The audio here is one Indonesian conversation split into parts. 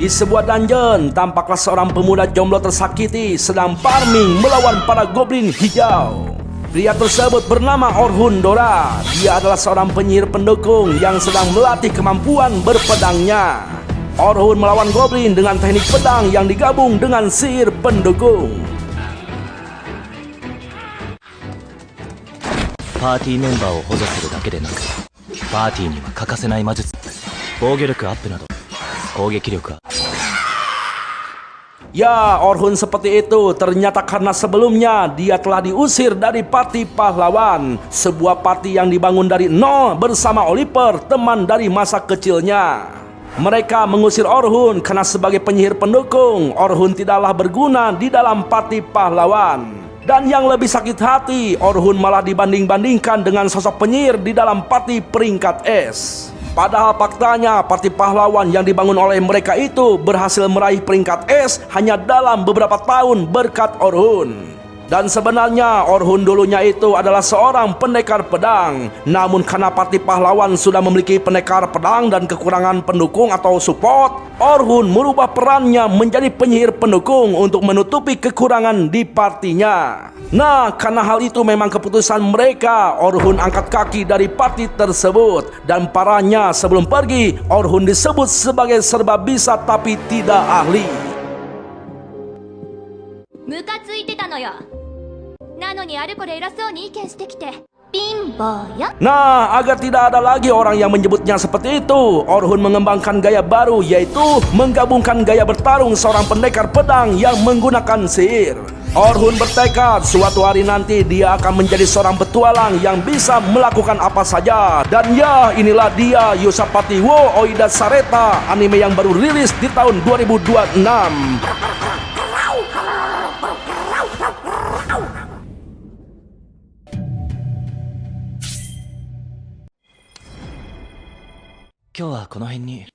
Di sebuah dungeon, tampaklah seorang pemuda jomblo tersakiti sedang farming melawan para goblin hijau. Pria tersebut bernama Orhun Dora. Dia adalah seorang penyihir pendukung yang sedang melatih kemampuan berpedangnya. Orhun melawan goblin dengan teknik pedang yang digabung dengan sihir pendukung. パーティーメンバーを補助するだけでなく、パーティーには欠かせない魔術、防御力アップなど攻撃力は Ya, Orhun seperti itu. Ternyata karena sebelumnya dia telah diusir dari parti pahlawan, sebuah parti yang dibangun dari nol bersama Oliver, teman dari masa kecilnya. Mereka mengusir Orhun karena sebagai penyihir pendukung, Orhun tidaklah berguna di dalam parti pahlawan. Dan yang lebih sakit hati, Orhun malah dibanding-bandingkan dengan sosok penyihir di dalam parti peringkat S. Padahal faktanya parti pahlawan yang dibangun oleh mereka itu berhasil meraih peringkat S hanya dalam beberapa tahun berkat Orhun. Dan sebenarnya Orhun dulunya itu adalah seorang pendekar pedang. Namun karena parti pahlawan sudah memiliki pendekar pedang dan kekurangan pendukung atau support, Orhun merubah perannya menjadi penyihir pendukung untuk menutupi kekurangan di partinya. Nah, karena hal itu memang keputusan mereka, Orhun angkat kaki dari parti tersebut. Dan parahnya sebelum pergi, Orhun disebut sebagai serba bisa tapi tidak ahli. ムカついてたのよ。なのにあれこれ偉そうに意見してきて貧乏よ。 Nah, agar tidak ada lagi orang yang menyebutnya seperti itu, Orhun mengembangkan gaya baru, yaitu menggabungkan gaya bertarung seorang pendekar pedang yang menggunakan sihir. Orhun bertekad suatu hari nanti dia akan menjadi seorang petualang yang bisa melakukan apa saja. Dan ya, inilah dia Yusapati wo Oida Sareta, anime yang baru rilis di tahun 2026.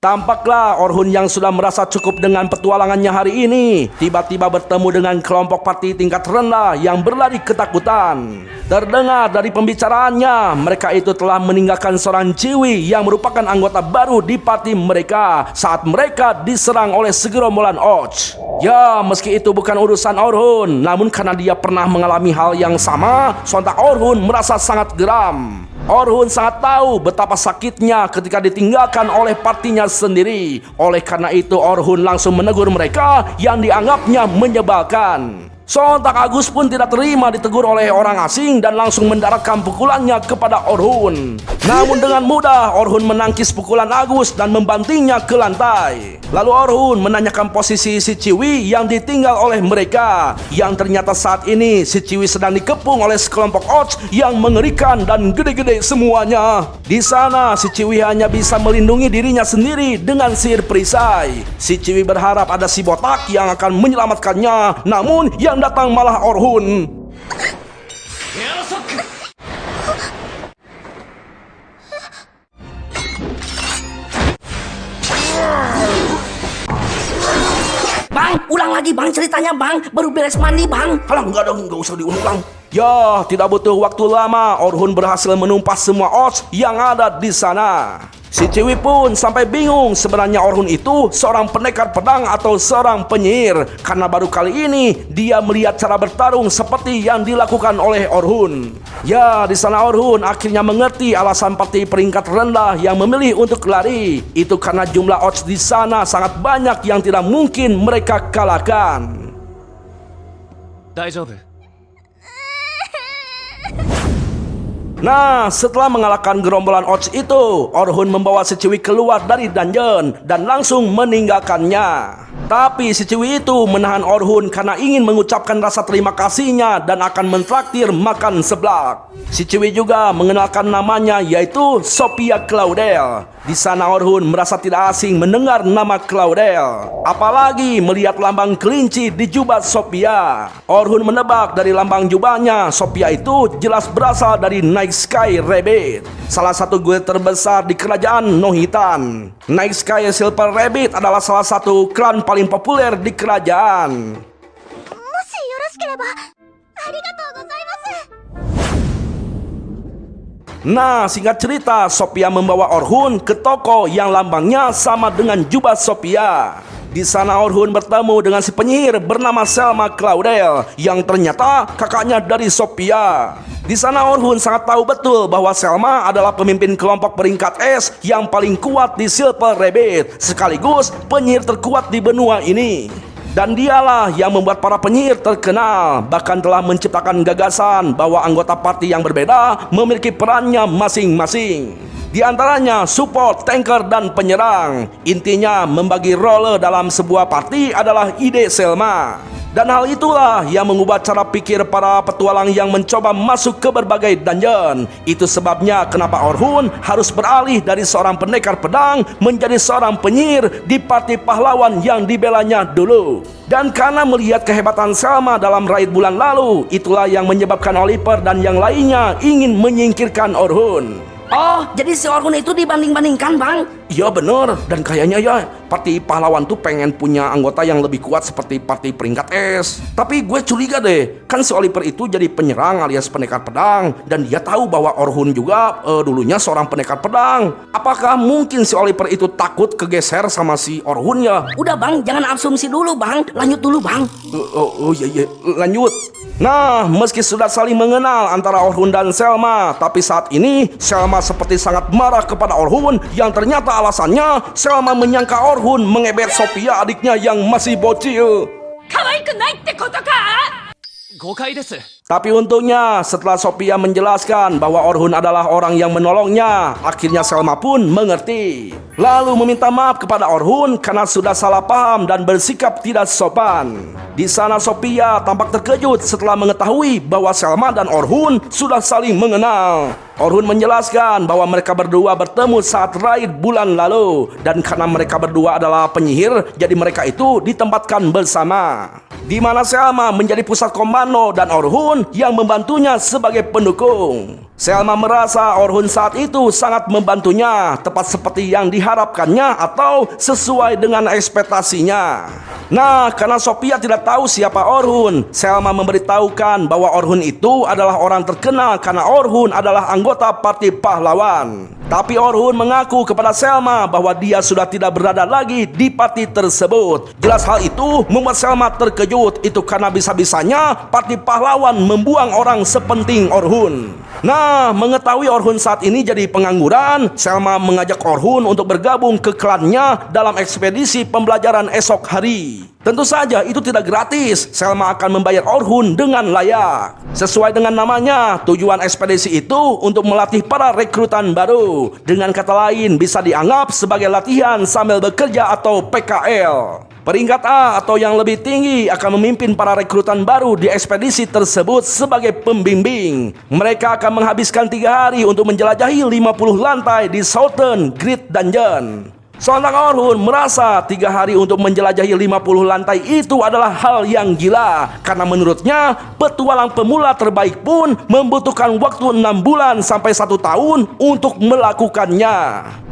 Tampaklah Orhun yang sudah merasa cukup dengan petualangannya hari ini tiba-tiba bertemu dengan kelompok parti tingkat rendah yang berlari ketakutan. Terdengar dari pembicaraannya, mereka itu telah meninggalkan seorang Ciwi yang merupakan anggota baru di parti mereka saat mereka diserang oleh segerombolan Och. Ya, meski itu bukan urusan Orhun, namun karena dia pernah mengalami hal yang sama, sontak Orhun merasa sangat geram. Orhun sangat tahu betapa sakitnya ketika ditinggalkan oleh partinya sendiri. Oleh karena itu Orhun langsung menegur mereka yang dianggapnya menyebalkan. Sontak Agus pun tidak terima ditegur oleh orang asing dan langsung mendaratkan pukulannya kepada Orhun. Namun dengan mudah Orhun menangkis pukulan Agus dan membantingnya ke lantai. Lalu Orhun menanyakan posisi si Ciwi yang ditinggal oleh mereka, yang ternyata saat ini si Ciwi sedang dikepung oleh sekelompok Och yang mengerikan dan gede-gede semuanya. Di sana si Ciwi hanya bisa melindungi dirinya sendiri dengan sihir perisai. Si Ciwi berharap ada si botak yang akan menyelamatkannya, namun yang datang malah Orhun. Bang, ulang lagi bang ceritanya bang. Baru beres mandi bang. Alah, enggak usah diulang. Ya, tidak butuh waktu lama, Orhun berhasil menumpas semua Och yang ada di sana. Si Ciwi pun sampai bingung sebenarnya Orhun itu seorang pendekar pedang atau seorang penyihir, karena baru kali ini dia melihat cara bertarung seperti yang dilakukan oleh Orhun. Ya, di sana Orhun akhirnya mengerti alasan parti peringkat rendah yang memilih untuk lari. Itu karena jumlah Och di sana sangat banyak yang tidak mungkin mereka kalahkan. 大丈夫 Nah, setelah mengalahkan gerombolan Och itu, Orhun membawa si Ciwi keluar dari dungeon dan langsung meninggalkannya. Tapi si Ciwi itu menahan Orhun karena ingin mengucapkan rasa terima kasihnya dan akan mentraktir makan seblak. Si Ciwi juga mengenalkan namanya, yaitu Sophia Claudel. Di sana Orhun merasa tidak asing mendengar nama Claudel, apalagi melihat lambang kelinci di jubah Sophia. Orhun menebak dari lambang jubahnya, Sophia itu jelas berasal dari Night Sky Rabbit, salah satu guild terbesar di kerajaan Nohitan. Night Sky Silver Rabbit adalah salah satu klan paling populer di kerajaan. もしよろしければありがとうございます。 Nah, singkat cerita, Sophia membawa Orhun ke toko yang lambangnya sama dengan jubah Sophia. Di sana Orhun bertemu dengan si penyihir bernama Selma Claudel yang ternyata kakaknya dari Sophia. Di sana Orhun sangat tahu betul bahwa Selma adalah pemimpin kelompok peringkat es yang paling kuat di Silver Rabbit, sekaligus penyihir terkuat di benua ini. Dan dialah yang membuat para penyihir terkenal, bahkan telah menciptakan gagasan bahwa anggota party yang berbeda memiliki perannya masing-masing. Di antaranya support, tanker, dan penyerang. Intinya membagi role dalam sebuah party adalah ide Selma. Dan hal itulah yang mengubah cara pikir para petualang yang mencoba masuk ke berbagai dungeon. Itu sebabnya kenapa Orhun harus beralih dari seorang pendekar pedang menjadi seorang penyihir di party pahlawan yang dibelanya dulu. Dan karena melihat kehebatan Selma dalam raid bulan lalu, itulah yang menyebabkan Oliver dan yang lainnya ingin menyingkirkan Orhun. Oh, jadi si Orhun itu dibanding-bandingkan, Bang? Ya bener, dan kayaknya ya parti pahlawan tuh pengen punya anggota yang lebih kuat seperti parti peringkat es. Tapi gue curiga deh, kan si Oliver itu jadi penyerang alias pendekar pedang, dan dia tahu bahwa Orhun juga dulunya seorang pendekar pedang. Apakah mungkin si Oliver itu takut kegeser sama si Orhun ya? Udah, Bang, jangan asumsi dulu, Bang. Lanjut dulu, Bang. Oh iya, lanjut. Nah, meski sudah saling mengenal antara Orhun dan Selma, tapi saat ini Selma seperti sangat marah kepada Orhun yang ternyata alasannya Selma menyangka Orhun mengebet Sophia adiknya yang masih bocil. Tapi untungnya setelah Sophia menjelaskan bahwa Orhun adalah orang yang menolongnya, akhirnya Selma pun mengerti. Lalu meminta maaf kepada Orhun karena sudah salah paham dan bersikap tidak sopan. Di sana Sophia tampak terkejut setelah mengetahui bahwa Selma dan Orhun sudah saling mengenal. Orhun menjelaskan bahwa mereka berdua bertemu saat raid bulan lalu, dan karena mereka berdua adalah penyihir, jadi mereka itu ditempatkan bersama. Di mana Selma menjadi pusat komando dan Orhun yang membantunya sebagai pendukung. Selma merasa Orhun saat itu sangat membantunya, tepat seperti yang diharapkannya atau sesuai dengan ekspektasinya. Nah, karena Sophia tidak tahu siapa Orhun, Selma memberitahukan bahwa Orhun itu adalah orang terkenal karena Orhun adalah anggota parti pahlawan. Tapi Orhun mengaku kepada Selma bahwa dia sudah tidak berada lagi di parti tersebut. Jelas hal itu membuat Selma terkejut, itu karena bisa-bisanya parti pahlawan membuang orang sepenting Orhun. Nah, mengetahui Orhun saat ini jadi pengangguran, Selma mengajak Orhun untuk bergabung ke klannya dalam ekspedisi pembelajaran esok hari. Tentu saja itu tidak gratis. Selma akan membayar Orhun dengan layak. Sesuai dengan namanya, tujuan ekspedisi itu untuk melatih para rekrutan baru. Dengan kata lain, bisa dianggap sebagai latihan sambil bekerja atau PKL. Peringkat A atau yang lebih tinggi akan memimpin para rekrutan baru di ekspedisi tersebut sebagai pembimbing. Mereka akan menghabiskan 3 hari untuk menjelajahi 50 lantai di Southern Great Dungeon. Sontak Orhun merasa 3 hari untuk menjelajahi 50 lantai itu adalah hal yang gila, karena menurutnya petualang pemula terbaik pun membutuhkan waktu 6 bulan sampai 1 tahun untuk melakukannya.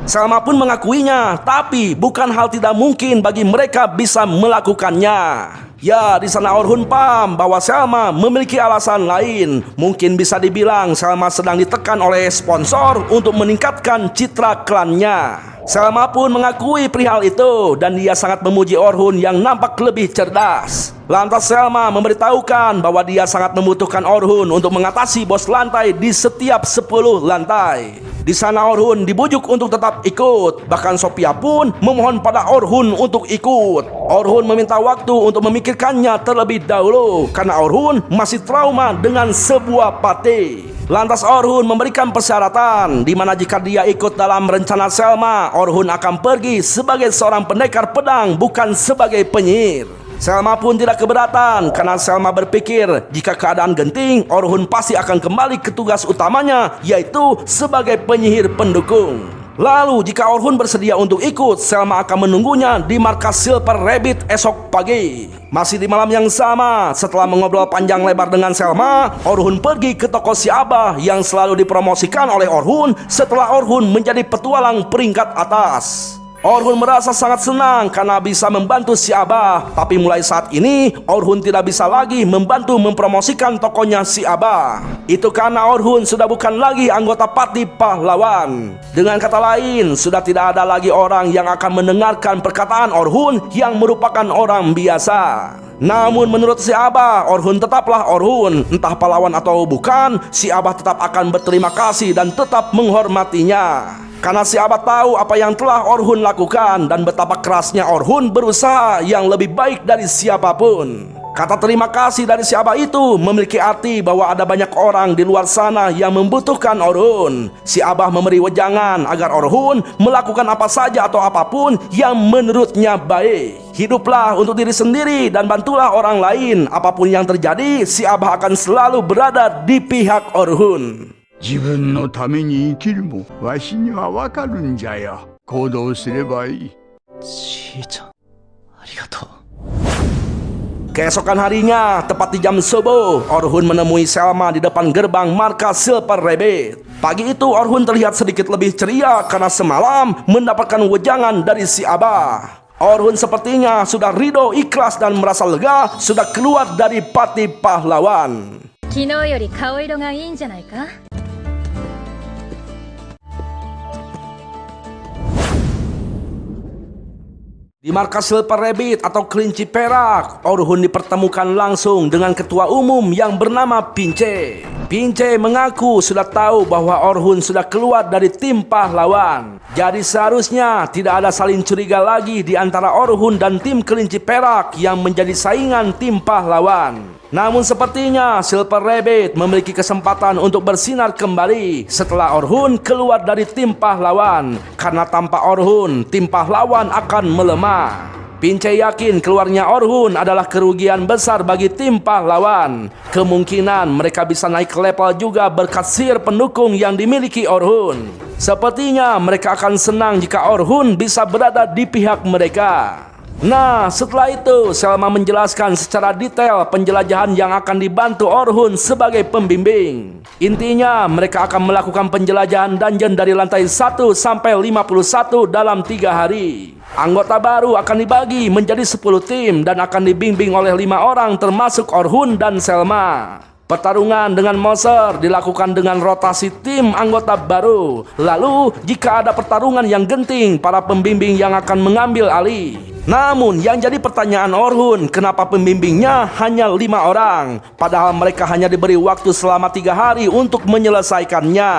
Selma pun mengakuinya, tapi bukan hal tidak mungkin bagi mereka bisa melakukannya. Ya, di sana Orhun paham bahwa Selma memiliki alasan lain. Mungkin bisa dibilang Selma sedang ditekan oleh sponsor untuk meningkatkan citra klannya. Selma pun mengakui perihal itu, dan dia sangat memuji Orhun yang nampak lebih cerdas. Lantas Selma memberitahukan bahwa dia sangat membutuhkan Orhun untuk mengatasi bos lantai di setiap 10 lantai. Di sana Orhun dibujuk untuk tetap ikut. Bahkan Sophia pun memohon pada Orhun untuk ikut. Orhun meminta waktu untuk memikirkannya terlebih dahulu, karena Orhun masih trauma dengan sebuah party. Lantas Orhun memberikan persyaratan, di mana jika dia ikut dalam rencana Selma, Orhun akan pergi sebagai seorang pendekar pedang, bukan sebagai penyihir. Selma pun tidak keberatan, karena Selma berpikir jika keadaan genting, Orhun pasti akan kembali ke tugas utamanya, yaitu sebagai penyihir pendukung. Lalu jika Orhun bersedia untuk ikut, Selma akan menunggunya di markas Silver Rabbit esok pagi. Masih di malam yang sama, setelah mengobrol panjang lebar dengan Selma, Orhun pergi ke toko si Abah yang selalu dipromosikan oleh Orhun setelah Orhun menjadi petualang peringkat atas. Orhun merasa sangat senang karena bisa membantu si Abah. Tapi mulai saat ini, Orhun tidak bisa lagi membantu mempromosikan tokonya si Abah. Itu karena Orhun sudah bukan lagi anggota parti pahlawan. Dengan kata lain, sudah tidak ada lagi orang yang akan mendengarkan perkataan Orhun yang merupakan orang biasa. Namun menurut si Abah, Orhun tetaplah Orhun. Entah pahlawan atau bukan, si Abah tetap akan berterima kasih dan tetap menghormatinya. Karena si Abah tahu apa yang telah Orhun lakukan dan betapa kerasnya Orhun berusaha yang lebih baik dari siapapun. Kata terima kasih dari si Abah itu memiliki arti bahwa ada banyak orang di luar sana yang membutuhkan Orhun. Si Abah memberi wejangan agar Orhun melakukan apa saja atau apapun yang menurutnya baik. Hiduplah untuk diri sendiri dan bantulah orang lain. Apapun yang terjadi, si Abah akan selalu berada di pihak Orhun. 自分のために生きるもわしにはわかるんじゃよ。行動すればいい。じいちゃん、ありがとう。 Keesokan harinya, tepat di jam subuh, Orhun menemui Selma di depan gerbang markas Silver Rabbit. Pagi itu Orhun terlihat sedikit lebih ceria karena semalam mendapatkan wejangan dari si Abah. Orhun sepertinya sudah ridho, ikhlas dan merasa lega sudah keluar dari parti pahlawan. 昨日より顔色がいいんじゃないか。 Di markas Silver Rabbit atau kelinci perak, Orhun dipertemukan langsung dengan ketua umum yang bernama Pince. Pince mengaku sudah tahu bahwa Orhun sudah keluar dari tim pahlawan. Jadi seharusnya tidak ada saling curiga lagi di antara Orhun dan tim kelinci perak yang menjadi saingan tim pahlawan. Namun sepertinya Silver Rabbit memiliki kesempatan untuk bersinar kembali setelah Orhun keluar dari tim pahlawan. Karena tanpa Orhun, tim pahlawan akan melemah. Pince yakin keluarnya Orhun adalah kerugian besar bagi tim pahlawan. Kemungkinan mereka bisa naik level juga berkat sihir pendukung yang dimiliki Orhun. Sepertinya mereka akan senang jika Orhun bisa berada di pihak mereka. Nah, setelah itu Selma menjelaskan secara detail penjelajahan yang akan dibantu Orhun sebagai pembimbing. Intinya mereka akan melakukan penjelajahan dungeon dari lantai 1 sampai 51 dalam 3 hari. Anggota baru akan dibagi menjadi 10 tim dan akan dibimbing oleh 5 orang termasuk Orhun dan Selma. Pertarungan dengan monster dilakukan dengan rotasi tim anggota baru. Lalu, jika ada pertarungan yang genting, para pembimbing yang akan mengambil alih. Namun, yang jadi pertanyaan Orhun, kenapa pembimbingnya hanya 5 orang? Padahal mereka hanya diberi waktu selama 3 hari untuk menyelesaikannya.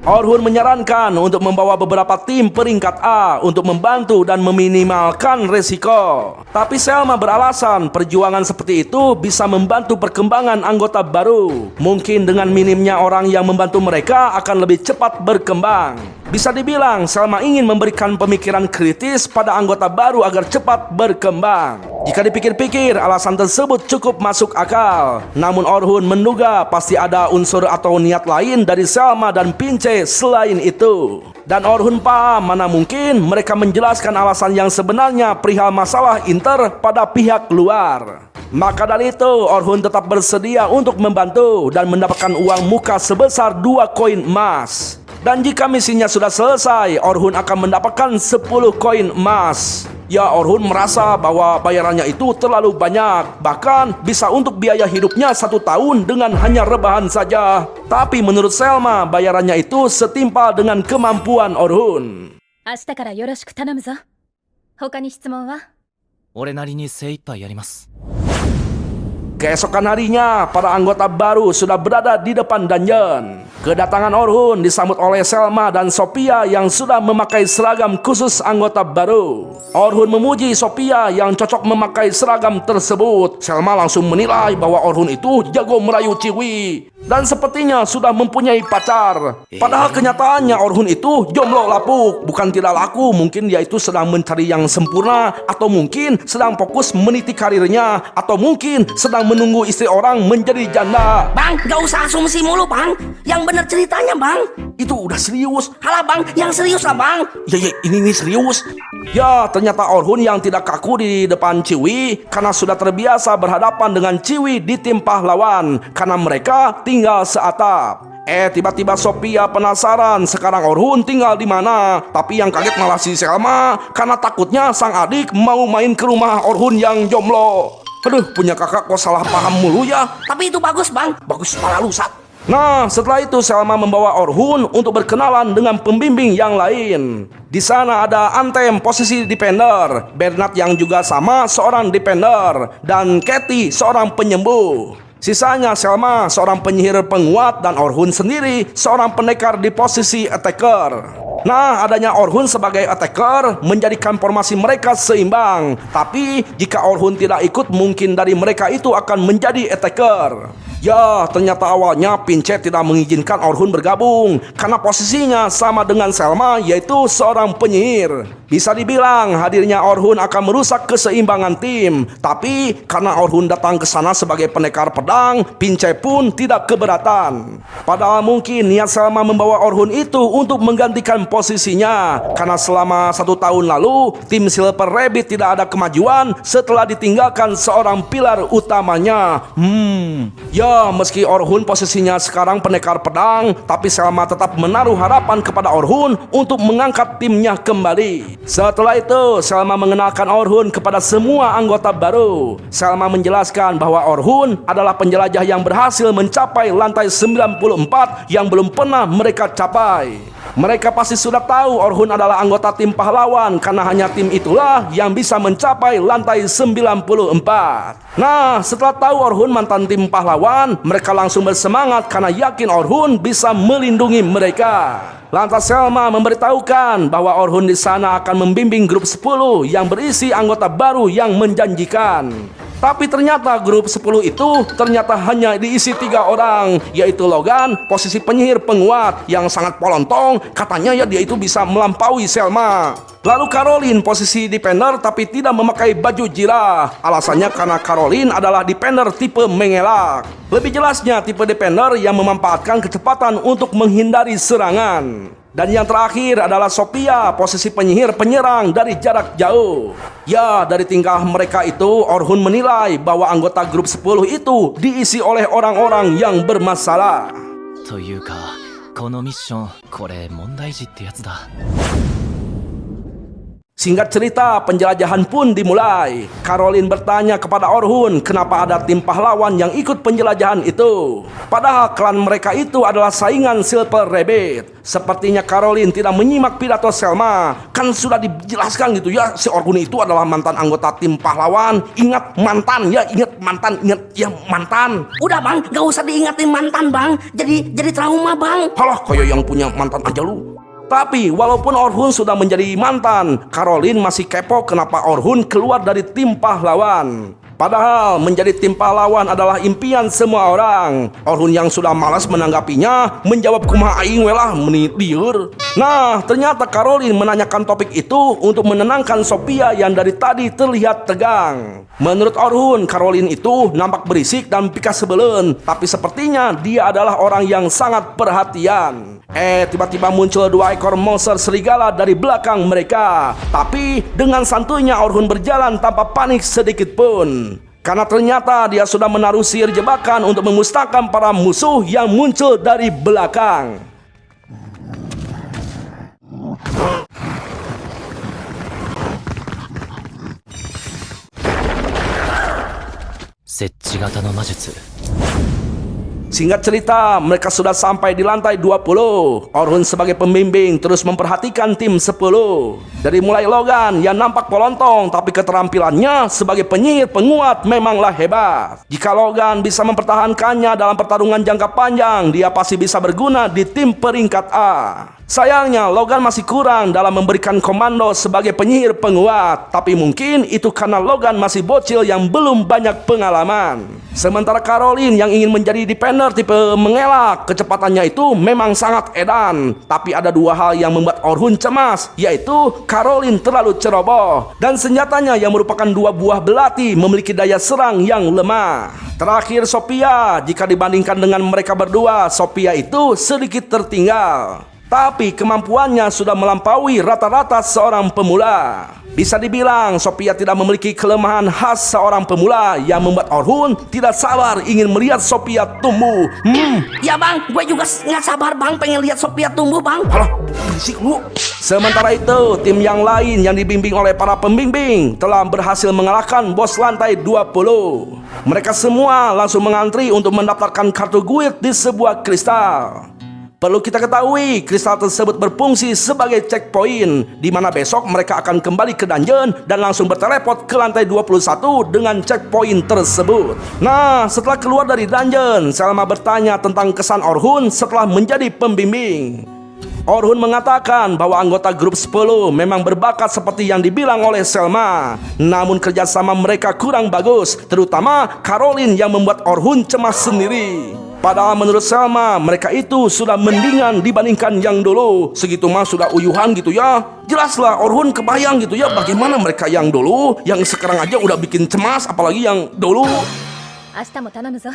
Orhun menyarankan untuk membawa beberapa tim peringkat A untuk membantu dan meminimalkan resiko. Tapi Selma beralasan perjuangan seperti itu bisa membantu perkembangan anggota baru. Mungkin dengan minimnya orang yang membantu mereka akan lebih cepat berkembang. Bisa dibilang Selma ingin memberikan pemikiran kritis pada anggota baru agar cepat berkembang. Jika dipikir-pikir, alasan tersebut cukup masuk akal. Namun Orhun menduga pasti ada unsur atau niat lain dari Selma dan Pince selain itu. Dan Orhun paham mana mungkin mereka menjelaskan alasan yang sebenarnya perihal masalah inter pada pihak luar. Maka dari itu Orhun tetap bersedia untuk membantu dan mendapatkan uang muka sebesar 2 koin emas. Dan jika misinya sudah selesai, Orhun akan mendapatkan 10 koin emas. Ya, Orhun merasa bahwa bayarannya itu terlalu banyak. Bahkan bisa untuk biaya hidupnya 1 tahun dengan hanya rebahan saja. Tapi menurut Selma, bayarannya itu setimpal dengan kemampuan Orhun. 明日からよろしく頼むぞ。他に質問は？俺なりに精一杯やります。 Keesokan harinya, para anggota baru sudah berada di depan dungeon. Kedatangan Orhun disambut oleh Selma dan Sophia yang sudah memakai seragam khusus anggota baru. Orhun memuji Sophia yang cocok memakai seragam tersebut. Selma langsung menilai bahwa Orhun itu jago merayu Ciwi dan sepertinya sudah mempunyai pacar. Padahal kenyataannya Orhun itu jomblo lapuk. Bukan tidak laku, mungkin dia itu sedang mencari yang sempurna, atau mungkin sedang fokus meniti karirnya, atau mungkin sedang menunggu istri orang menjadi janda. Bang, gak usah asumsi mulu bang. Yang bener ceritanya bang. Itu udah serius. Halah bang, yang serius lah bang. Ya, ini serius. Ya, ternyata Orhun yang tidak kaku di depan Ciwi karena sudah terbiasa berhadapan dengan Ciwi di tim pahlawan, karena mereka tinggal seatap. Tiba-tiba Sophia penasaran sekarang Orhun tinggal di mana. Tapi yang kaget malah si Selma karena takutnya sang adik mau main ke rumah Orhun yang jomblo. Aduh, punya kakak kok salah paham mulu ya. Tapi itu bagus bang, bagus pala lusat. Nah, setelah itu Selma membawa Orhun untuk berkenalan dengan pembimbing yang lain. Di sana ada Antem, posisi defender, Bernard yang juga sama seorang defender, dan Katie seorang penyembuh. Sisanya Selma seorang penyihir penguat dan Orhun sendiri seorang pendekar di posisi attacker. Nah, adanya Orhun sebagai attacker menjadikan formasi mereka seimbang. Tapi jika Orhun tidak ikut, mungkin dari mereka itu akan menjadi attacker. Ya, ternyata awalnya Pincet tidak mengizinkan Orhun bergabung karena posisinya sama dengan Selma, yaitu seorang penyihir. Bisa dibilang hadirnya Orhun akan merusak keseimbangan tim. Tapi karena Orhun datang ke sana sebagai pendekar pedang, Pincet pun tidak keberatan. Padahal mungkin niat Selma membawa Orhun itu untuk menggantikan posisinya, karena selama 1 tahun lalu tim Silver Rabbit tidak ada kemajuan setelah ditinggalkan seorang pilar utamanya. Ya, meski Orhun posisinya sekarang pendekar pedang, tapi Selma tetap menaruh harapan kepada Orhun untuk mengangkat timnya kembali. Setelah itu, Selma mengenalkan Orhun kepada semua anggota baru. Selma menjelaskan bahwa Orhun adalah penjelajah yang berhasil mencapai lantai 94 yang belum pernah mereka capai. Mereka pasti sudah tahu Orhun adalah anggota tim pahlawan karena hanya tim itulah yang bisa mencapai lantai 94. Nah, setelah tahu Orhun mantan tim pahlawan, mereka langsung bersemangat karena yakin Orhun bisa melindungi mereka. Lantas Selma memberitahukan bahwa Orhun di sana akan membimbing grup 10 yang berisi anggota baru yang menjanjikan. Tapi ternyata grup 10 itu ternyata hanya diisi 3 orang, yaitu Logan, posisi penyihir penguat yang sangat polontong, katanya ya dia itu bisa melampaui Selma. Lalu Caroline, posisi defender tapi tidak memakai baju jirah. Alasannya karena Caroline adalah defender tipe mengelak. Lebih jelasnya tipe defender yang memanfaatkan kecepatan untuk menghindari serangan. Dan yang terakhir adalah Sophia, posisi penyihir penyerang dari jarak jauh. Ya, dari tingkah mereka itu, Orhun menilai bahwa anggota grup 10 itu diisi oleh orang-orang yang bermasalah. というか、このミッション、これ問題児ってやつだ。 Singkat cerita, penjelajahan pun dimulai. Caroline bertanya kepada Orhun kenapa ada tim pahlawan yang ikut penjelajahan itu. Padahal klan mereka itu adalah saingan Silver Rabbit. Sepertinya Caroline tidak menyimak pidato Selma. Kan sudah dijelaskan gitu ya, si Orhun itu adalah mantan anggota tim pahlawan. Ingat mantan ya, ingat mantan, ingat ya mantan. Udah bang, gak usah diingatin mantan bang. Jadi trauma bang. Halah, kayak yang punya mantan aja lu. Tapi walaupun Orhun sudah menjadi mantan, Caroline masih kepo kenapa Orhun keluar dari tim pahlawan. Padahal menjadi tim pahlawan adalah impian semua orang. Orhun yang sudah malas menanggapinya menjawab kumaha aing welah menit lieur. Nah, ternyata Caroline menanyakan topik itu untuk menenangkan Sophia yang dari tadi terlihat tegang. Menurut Orhun, Caroline itu nampak berisik dan pikas sebelen, tapi sepertinya dia adalah orang yang sangat perhatian. Tiba-tiba muncul 2 ekor monster serigala dari belakang mereka. Tapi dengan santuinya Orhun berjalan tanpa panik sedikit pun. Karena ternyata dia sudah menaruh sihir jebakan untuk memusnahkan para musuh yang muncul dari belakang. Setchi型の魔術。 Singkat cerita, mereka sudah sampai di lantai 20. Orhun sebagai pembimbing terus memperhatikan tim 10. Dari mulai Logan yang nampak polontong, tapi keterampilannya sebagai penyihir penguat memanglah hebat. Jika Logan bisa mempertahankannya dalam pertarungan jangka panjang, dia pasti bisa berguna di tim peringkat A. Sayangnya Logan masih kurang dalam memberikan komando sebagai penyihir penguat. Tapi mungkin itu karena Logan masih bocil yang belum banyak pengalaman. Sementara Caroline yang ingin menjadi defender tipe mengelak, kecepatannya itu memang sangat edan. Tapi ada 2 hal yang membuat Orhun cemas, yaitu Caroline terlalu ceroboh dan senjatanya yang merupakan 2 buah belati memiliki daya serang yang lemah. Terakhir Sophia, jika dibandingkan dengan mereka berdua, Sophia itu sedikit tertinggal. Tapi kemampuannya sudah melampaui rata-rata seorang pemula. Bisa dibilang Sophia tidak memiliki kelemahan khas seorang pemula yang membuat Orhun tidak sabar ingin melihat Sophia tumbuh. Ya bang, gue juga nggak sabar bang pengen lihat Sophia tumbuh bang. Alah, berisik lu. Sementara itu, tim yang lain yang dibimbing oleh para pembimbing telah berhasil mengalahkan bos lantai 20. Mereka semua langsung mengantri untuk mendaftarkan kartu guild di sebuah kristal. Perlu kita ketahui, kristal tersebut berfungsi sebagai checkpoint, di mana besok mereka akan kembali ke dungeon dan langsung berteleport ke lantai 21 dengan checkpoint tersebut. Nah, setelah keluar dari dungeon, Selma bertanya tentang kesan Orhun setelah menjadi pembimbing. Orhun mengatakan bahwa anggota grup 10 memang berbakat seperti yang dibilang oleh Selma. Namun kerjasama mereka kurang bagus, terutama Caroline yang membuat Orhun cemas sendiri. Padahal menurut Selma, mereka itu sudah mendingan dibandingkan yang dulu. Segitu mah sudah uyuhan gitu ya. Jelaslah Orhun kebayang gitu ya bagaimana mereka yang dulu, yang sekarang aja udah bikin cemas, apalagi yang dulu. 明日も頼むぞ。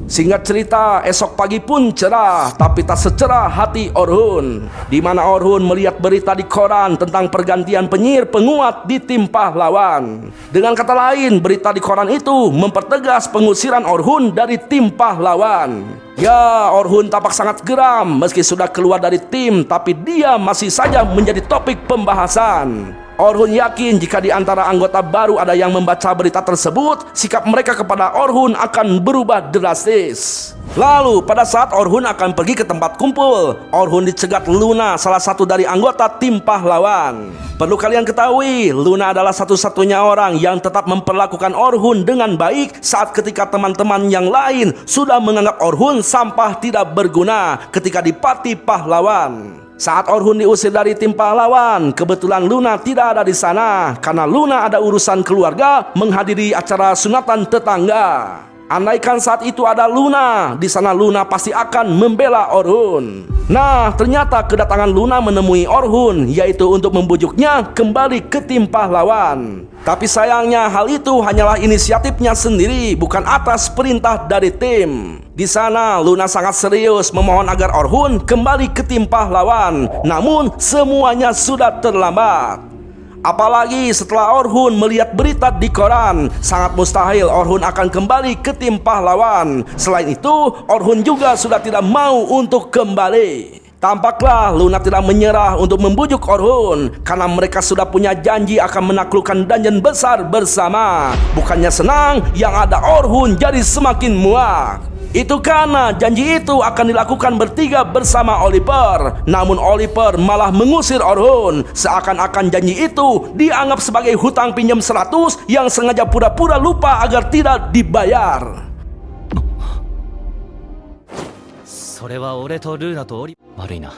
Singkat cerita, esok pagi pun cerah, tapi tak secerah hati Orhun. Di mana Orhun melihat berita di koran tentang pergantian penyihir penguat di tim pahlawan. Dengan kata lain, berita di koran itu mempertegas pengusiran Orhun dari tim pahlawan. Ya, Orhun tampak sangat geram meski sudah keluar dari tim, tapi dia masih saja menjadi topik pembahasan. Orhun yakin jika di antara anggota baru ada yang membaca berita tersebut, sikap mereka kepada Orhun akan berubah drastis. Lalu pada saat Orhun akan pergi ke tempat kumpul, Orhun dicegat Luna, salah satu dari anggota tim pahlawan. Perlu kalian ketahui, Luna adalah satu-satunya orang yang tetap memperlakukan Orhun dengan baik saat ketika teman-teman yang lain sudah menganggap Orhun sampah tidak berguna ketika di party pahlawan. Saat Orhun diusir dari tim pahlawan, kebetulan Luna tidak ada di sana karena Luna ada urusan keluarga menghadiri acara sunatan tetangga. Andaikan saat itu ada Luna, di sana Luna pasti akan membela Orhun. Nah, ternyata kedatangan Luna menemui Orhun yaitu untuk membujuknya kembali ke tim pahlawan. Tapi sayangnya hal itu hanyalah inisiatifnya sendiri, bukan atas perintah dari tim. Di sana Luna sangat serius memohon agar Orhun kembali ke tim pahlawan. Namun semuanya sudah terlambat. Apalagi setelah Orhun melihat berita di koran, sangat mustahil Orhun akan kembali ke tim pahlawan. Selain itu, Orhun juga sudah tidak mau untuk kembali. Tampaklah Luna tidak menyerah untuk membujuk Orhun karena mereka sudah punya janji akan menaklukkan dungeon besar bersama. Bukannya senang, yang ada Orhun jadi semakin muak. Itu karena janji itu akan dilakukan bertiga bersama Oliver. Namun Oliver malah mengusir Orhun, seakan-akan janji itu dianggap sebagai hutang pinjam 100 yang sengaja pura-pura lupa agar tidak dibayar. それは俺とルーナとオリ悪いな。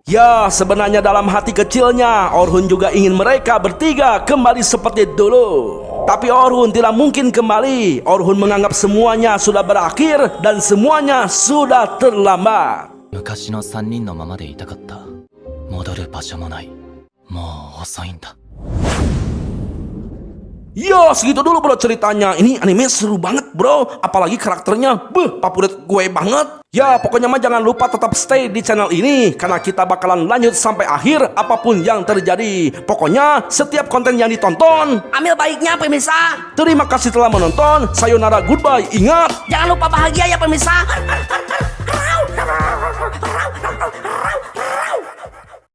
Ya, sebenarnya dalam hati kecilnya Orhun juga ingin mereka bertiga kembali seperti dulu. Tapi Orhun tidak mungkin kembali. Orhun menganggap semuanya sudah berakhir dan semuanya sudah terlambat. 昔の3人のままでいたかった。戻る場所もない。もう遅いんだ。 Ya, segitu dulu bro ceritanya. Ini anime seru banget bro, apalagi karakternya favorit gue banget. Ya, pokoknya mah jangan lupa tetap stay di channel ini karena kita bakalan lanjut sampai akhir apapun yang terjadi. Pokoknya setiap konten yang ditonton, Ambil baiknya pemirsa. terima kasih telah menonton. Sayonara, goodbye. Ingat, Jangan lupa bahagia ya pemirsa.